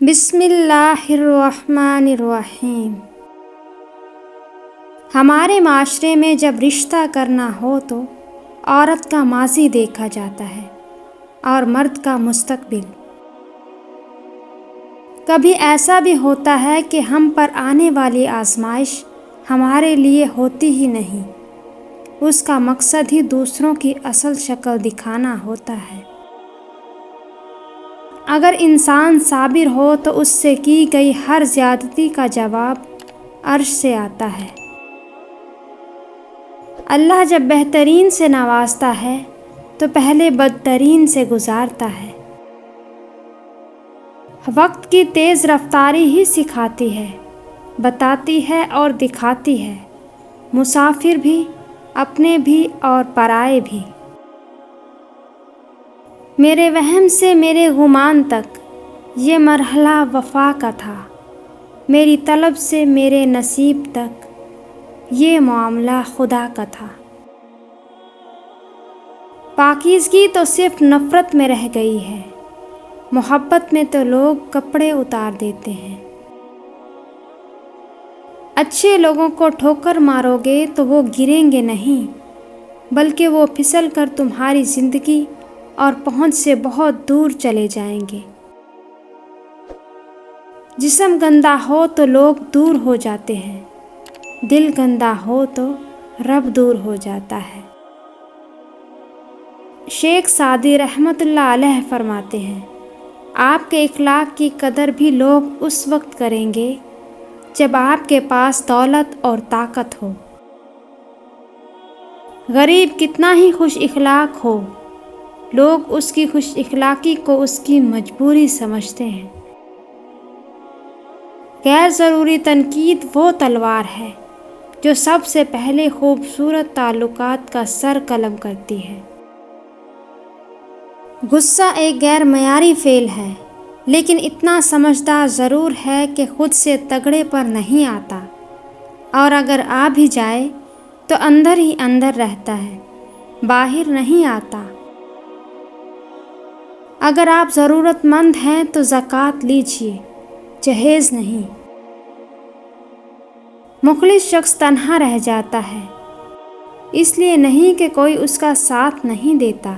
بسم اللہ الرحمن الرحیم۔ ہمارے معاشرے میں جب رشتہ کرنا ہو تو عورت کا ماضی دیکھا جاتا ہے اور مرد کا مستقبل۔ کبھی ایسا بھی ہوتا ہے کہ ہم پر آنے والی آزمائش ہمارے لیے ہوتی ہی نہیں، اس کا مقصد ہی دوسروں کی اصل شکل دکھانا ہوتا ہے۔ اگر انسان صابر ہو تو اس سے کی گئی ہر زیادتی کا جواب عرش سے آتا ہے۔ اللہ جب بہترین سے نوازتا ہے تو پہلے بدترین سے گزارتا ہے۔ وقت کی تیز رفتاری ہی سکھاتی ہے، بتاتی ہے اور دکھاتی ہے، مسافر بھی، اپنے بھی اور پرائے بھی۔ میرے وہم سے میرے گمان تک یہ مرحلہ وفا کا تھا، میری طلب سے میرے نصیب تک یہ معاملہ خدا کا تھا۔ پاکیزگی تو صرف نفرت میں رہ گئی ہے، محبت میں تو لوگ کپڑے اتار دیتے ہیں۔ اچھے لوگوں کو ٹھوکر مارو گے تو وہ گریں گے نہیں، بلکہ وہ پھسل کر تمہاری زندگی اور پہنچ سے بہت دور چلے جائیں گے۔ جسم گندا ہو تو لوگ دور ہو جاتے ہیں، دل گندا ہو تو رب دور ہو جاتا ہے۔ شیخ سعدی رحمۃ اللہ علیہ فرماتے ہیں، آپ کے اخلاق کی قدر بھی لوگ اس وقت کریں گے جب آپ کے پاس دولت اور طاقت ہو۔ غریب کتنا ہی خوش اخلاق ہو، لوگ اس کی خوش اخلاقی کو اس کی مجبوری سمجھتے ہیں۔ غیر ضروری تنقید وہ تلوار ہے جو سب سے پہلے خوبصورت تعلقات کا سر قلم کرتی ہے۔ غصہ ایک غیر معیاری فعل ہے، لیکن اتنا سمجھدار ضرور ہے کہ خود سے تگڑے پر نہیں آتا، اور اگر آ بھی جائے تو اندر ہی اندر رہتا ہے، باہر نہیں آتا۔ اگر آپ ضرورت مند ہیں تو زکوٰۃ لیجیے، جہیز نہیں۔ مخلص شخص تنہا رہ جاتا ہے، اس لیے نہیں کہ کوئی اس کا ساتھ نہیں دیتا،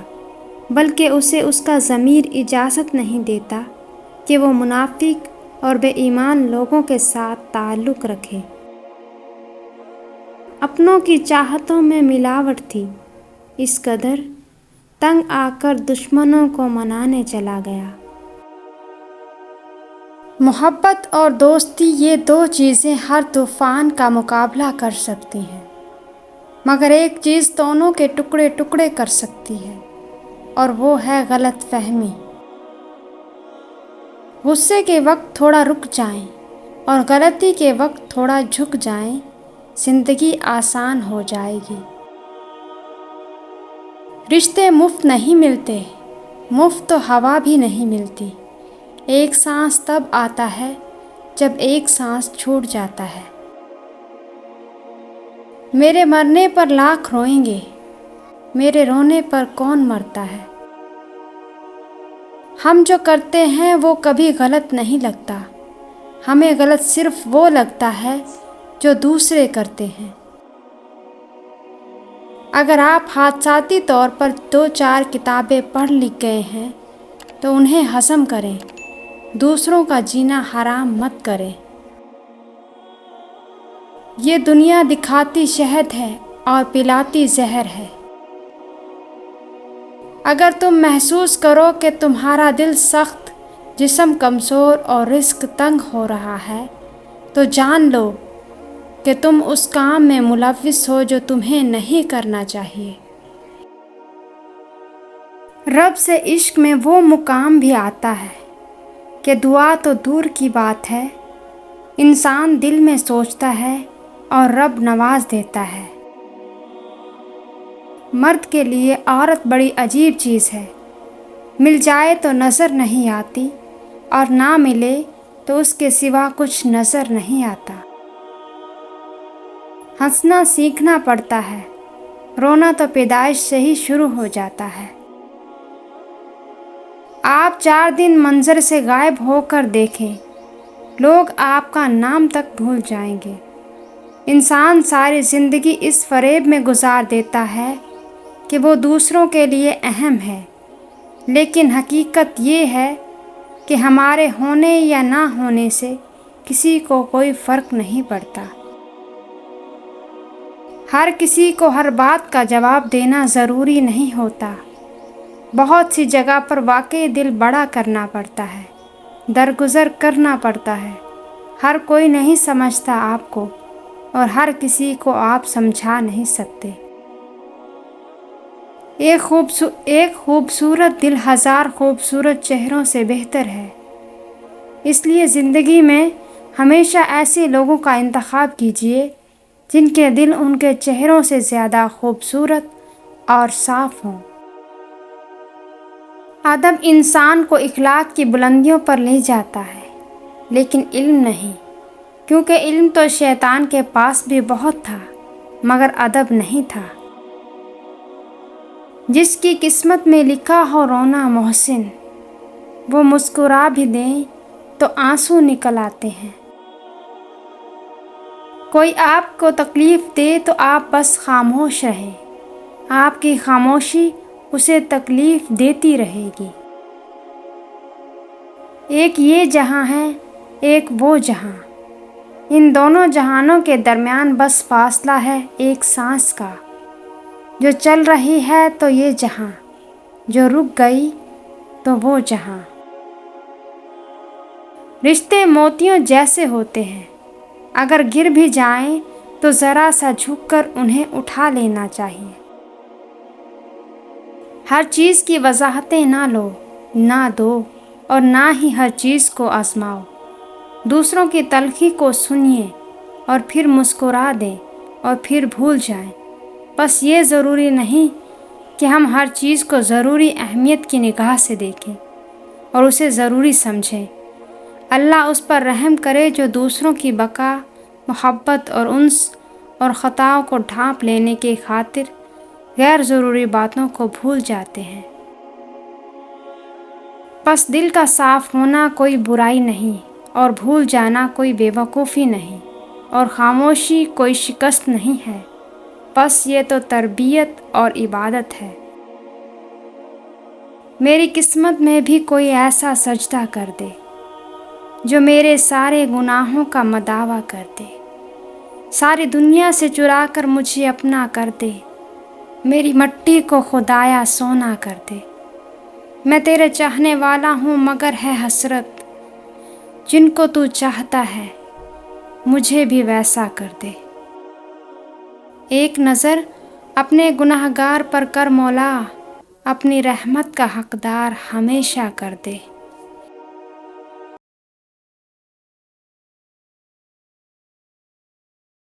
بلکہ اسے اس کا ضمیر اجازت نہیں دیتا کہ وہ منافق اور بے ایمان لوگوں کے ساتھ تعلق رکھے۔ اپنوں کی چاہتوں میں ملاوٹ تھی، اس قدر تنگ آ کر دشمنوں کو منانے چلا گیا۔ محبت اور دوستی یہ دو چیزیں ہر طوفان کا مقابلہ کر سکتی ہیں، مگر ایک چیز دونوں کے ٹکڑے ٹکڑے کر سکتی ہے، اور وہ ہے غلط فہمی۔ غصے کے وقت تھوڑا رک جائیں اور غلطی کے وقت تھوڑا جھک جائیں، زندگی آسان ہو جائے گی۔ رشتے مفت نہیں ملتے، مفت تو ہوا بھی نہیں ملتی۔ ایک سانس تب آتا ہے جب ایک سانس چھوٹ جاتا ہے۔ میرے مرنے پر لاکھ روئیں گے، میرے رونے پر کون مرتا ہے۔ ہم جو کرتے ہیں وہ کبھی غلط نہیں لگتا، ہمیں غلط صرف وہ لگتا ہے جو دوسرے کرتے ہیں۔ اگر آپ حادثاتی طور پر 2-4 کتابیں پڑھ لکھ گئے ہیں تو انہیں ہضم کریں، دوسروں کا جینا حرام مت کریں۔ یہ دنیا دکھاتی شہد ہے اور پلاتی زہر ہے۔ اگر تم محسوس کرو کہ تمہارا دل سخت، جسم کمزور اور رزق تنگ ہو رہا ہے تو جان لو کہ تم اس کام میں ملوث ہو جو تمہیں نہیں کرنا چاہیے۔ رب سے عشق میں وہ مقام بھی آتا ہے کہ دعا تو دور کی بات ہے، انسان دل میں سوچتا ہے اور رب نواز دیتا ہے۔ مرد کے لیے عورت بڑی عجیب چیز ہے، مل جائے تو نظر نہیں آتی، اور نہ ملے تو اس کے سوا کچھ نظر نہیں آتا۔ ہنسنا سیکھنا پڑتا ہے، رونا تو پیدائش سے ہی شروع ہو جاتا ہے۔ آپ 4 دن منظر سے غائب ہو کر دیکھیں، لوگ آپ کا نام تک بھول جائیں گے۔ انسان ساری زندگی اس فریب میں گزار دیتا ہے کہ وہ دوسروں کے لیے اہم ہے، لیکن حقیقت یہ ہے کہ ہمارے ہونے یا نہ ہونے سے کسی کو کوئی فرق نہیں پڑتا۔ ہر کسی کو ہر بات کا جواب دینا ضروری نہیں ہوتا۔ بہت سی جگہ پر واقعی دل بڑا کرنا پڑتا ہے، درگزر کرنا پڑتا ہے۔ ہر کوئی نہیں سمجھتا آپ کو، اور ہر کسی کو آپ سمجھا نہیں سکتے۔ ایک خوبصورت دل 1000 خوبصورت چہروں سے بہتر ہے۔ اس لیے زندگی میں ہمیشہ ایسے لوگوں کا انتخاب کیجیے جن کے دل ان کے چہروں سے زیادہ خوبصورت اور صاف ہوں۔ ادب انسان کو اخلاق کی بلندیوں پر لے جاتا ہے، لیکن علم نہیں، کیونکہ علم تو شیطان کے پاس بھی بہت تھا، مگر ادب نہیں تھا۔ جس کی قسمت میں لکھا ہو رونا محسن، وہ مسکرا بھی دیں تو آنسو نکل آتے ہیں۔ کوئی آپ کو تکلیف دے تو آپ بس خاموش رہیں، آپ کی خاموشی اسے تکلیف دیتی رہے گی۔ ایک یہ جہاں ہے، ایک وہ جہاں، ان دونوں جہانوں کے درمیان بس فاصلہ ہے ایک سانس کا۔ جو چل رہی ہے تو یہ جہاں، جو رک گئی تو وہ جہاں۔ رشتے موتیوں جیسے ہوتے ہیں، اگر گر بھی جائیں تو ذرا سا جھک کر انہیں اٹھا لینا چاہیے۔ ہر چیز کی وضاحتیں نہ لو، نہ دو، اور نہ ہی ہر چیز کو آزماؤ۔ دوسروں کی تلخی کو سنیے اور پھر مسکرا دیں اور پھر بھول جائیں۔ بس یہ ضروری نہیں کہ ہم ہر چیز کو ضروری اہمیت کی نگاہ سے دیکھیں اور اسے ضروری سمجھیں۔ اللہ اس پر رحم کرے جو دوسروں کی بقا، محبت اور انس اور خطاؤں کو ڈھانپ لینے کی خاطر غیر ضروری باتوں کو بھول جاتے ہیں۔ پس دل کا صاف ہونا کوئی برائی نہیں، اور بھول جانا کوئی بے وقوفی نہیں، اور خاموشی کوئی شکست نہیں ہے۔ بس یہ تو تربیت اور عبادت ہے۔ میری قسمت میں بھی کوئی ایسا سجدہ کر دے جو میرے سارے گناہوں کا مداوع کر دے، ساری دنیا سے چرا کر مجھے اپنا کر دے، میری مٹی کو خدایا سونا کر دے۔ میں تیرے چاہنے والا ہوں مگر ہے حسرت، جن کو تو چاہتا ہے مجھے بھی ویسا کر دے۔ ایک نظر اپنے گنہگار پر کر مولا، اپنی رحمت کا حقدار ہمیشہ کر دے۔